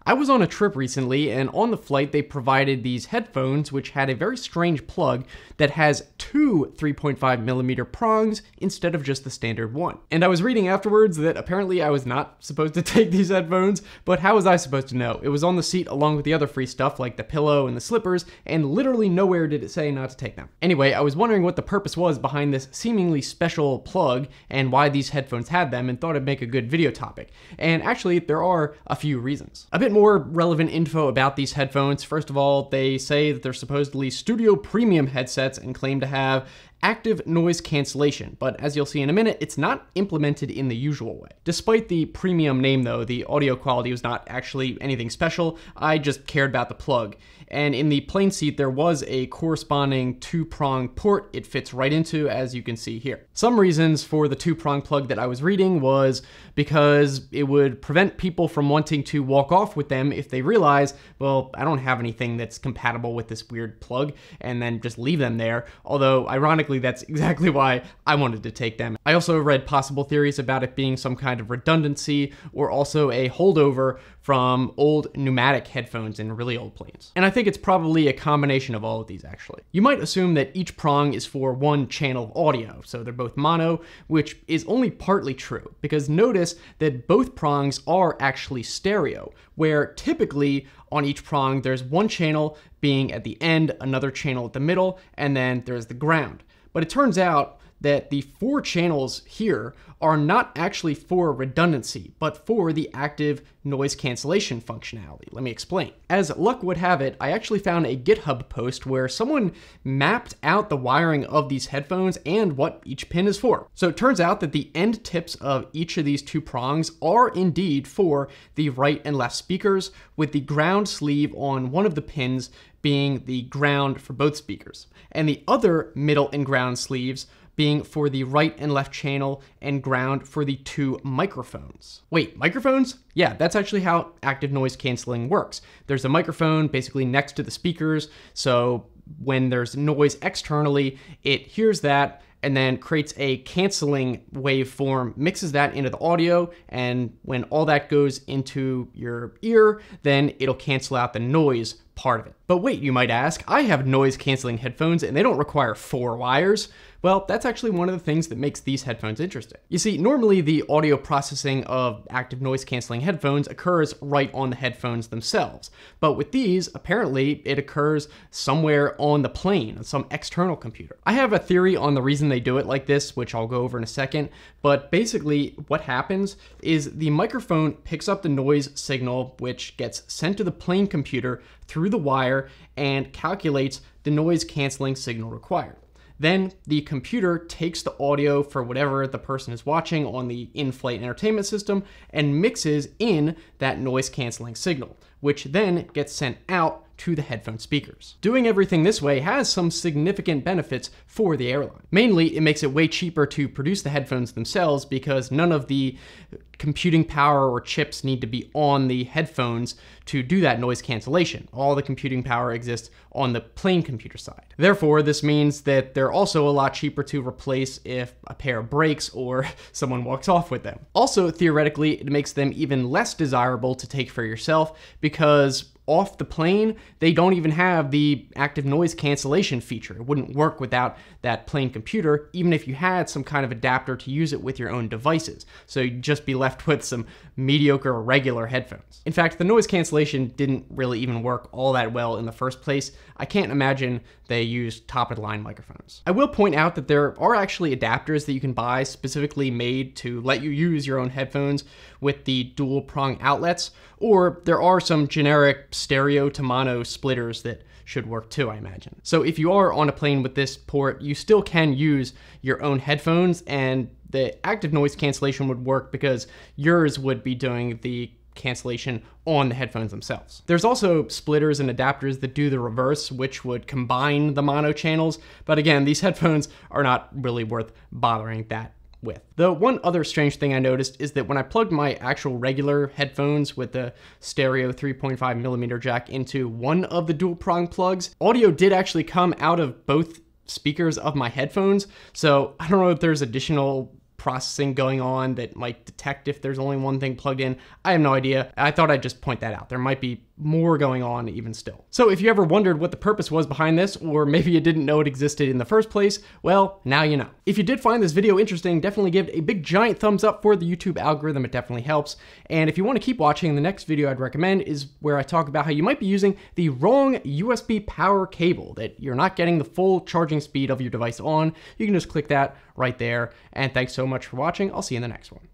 I was on a trip recently, and on the flight they provided these headphones which had a very strange plug that has two 3.5mm prongs instead of just the standard one. And I was reading afterwards that apparently I was not supposed to take these headphones, but how was I supposed to know? It was on the seat along with the other free stuff like the pillow and the slippers, and literally nowhere did it say not to take them. Anyway, I was wondering what the purpose was behind this seemingly special plug and why these headphones had them, and thought it'd make a good video topic. And actually, there are a few reasons. A bit more relevant info about these headphones. First of all, they say that they're supposedly studio premium headsets and claim to have active noise cancellation, but as you'll see in a minute, it's not implemented in the usual way. Despite the premium name though, the audio quality was not actually anything special. I just cared about the plug. And in the plain seat, there was a corresponding two-prong port it fits right into, as you can see here. Some reasons for the two-prong plug that I was reading was because it would prevent people from wanting to walk off with them if they realize, well, I don't have anything that's compatible with this weird plug, and then just leave them there. Although, ironically, that's exactly why I wanted to take them. I also read possible theories about it being some kind of redundancy, or also a holdover from old pneumatic headphones in really old planes. And I think it's probably a combination of all of these, actually. You might assume that each prong is for one channel of audio, so they're both mono, which is only partly true, because notice that both prongs are actually stereo, where typically on each prong there's one channel being at the end, another channel at the middle, and then there's the ground. But it turns out that the four channels here are not actually for redundancy, but for the active noise cancellation functionality. Let me explain. As luck would have it, I actually found a GitHub post where someone mapped out the wiring of these headphones and what each pin is for. So it turns out that the end tips of each of these two prongs are indeed for the right and left speakers, with the ground sleeve on one of the pins being the ground for both speakers, and the other middle and ground sleeves being for the right and left channel and ground for the two microphones. Wait, microphones? Yeah, that's actually how active noise canceling works. There's a microphone basically next to the speakers, so when there's noise externally, it hears that and then creates a canceling waveform, mixes that into the audio, and when all that goes into your ear, then it'll cancel out the noise part of it. But wait, you might ask, I have noise canceling headphones and they don't require 4 wires. Well, that's actually one of the things that makes these headphones interesting. You see, normally the audio processing of active noise canceling headphones occurs right on the headphones themselves. But with these, apparently it occurs somewhere on the plane, on some external computer. I have a theory on the reason they do it like this, which I'll go over in a second, but basically what happens is the microphone picks up the noise signal, which gets sent to the plane computer through the wire and calculates the noise canceling signal required. Then the computer takes the audio for whatever the person is watching on the in-flight entertainment system and mixes in that noise canceling signal, which then gets sent out to the headphone speakers. Doing everything this way has some significant benefits for the airline. Mainly, it makes it way cheaper to produce the headphones themselves because none of the computing power or chips need to be on the headphones to do that noise cancellation. All the computing power exists on the plane computer side. Therefore, this means that they're also a lot cheaper to replace if a pair breaks or someone walks off with them. Also, theoretically, it makes them even less desirable to take for yourself because off the plane, they don't even have the active noise cancellation feature. It wouldn't work without that plane computer, even if you had some kind of adapter to use it with your own devices. So you'd just be left with some mediocre or regular headphones. In fact, the noise cancellation didn't really even work all that well in the first place. I can't imagine they used top-of-the-line microphones. I will point out that there are actually adapters that you can buy specifically made to let you use your own headphones with the dual prong outlets, or there are some generic stereo to mono splitters that should work too, I imagine. So if you are on a plane with this port, you still can use your own headphones, and the active noise cancellation would work because yours would be doing the cancellation on the headphones themselves. There's also splitters and adapters that do the reverse, which would combine the mono channels, but again, these headphones are not really worth bothering that with. The one other strange thing I noticed is that when I plugged my actual regular headphones with the stereo 3.5mm jack into one of the dual prong plugs, audio did actually come out of both speakers of my headphones, so I don't know if there's additional processing going on that might detect if there's only one thing plugged in. I have no idea. I thought I'd just point that out. There might be more going on even still. So if you ever wondered what the purpose was behind this, or maybe you didn't know it existed in the first place, well, now you know. If you did find this video interesting, definitely give it a big giant thumbs up for the YouTube algorithm. It definitely helps. And if you want to keep watching, the next video I'd recommend is where I talk about how you might be using the wrong USB power cable, that you're not getting the full charging speed of your device on. You can just click that right there. And thanks so much for watching. I'll see you in the next one.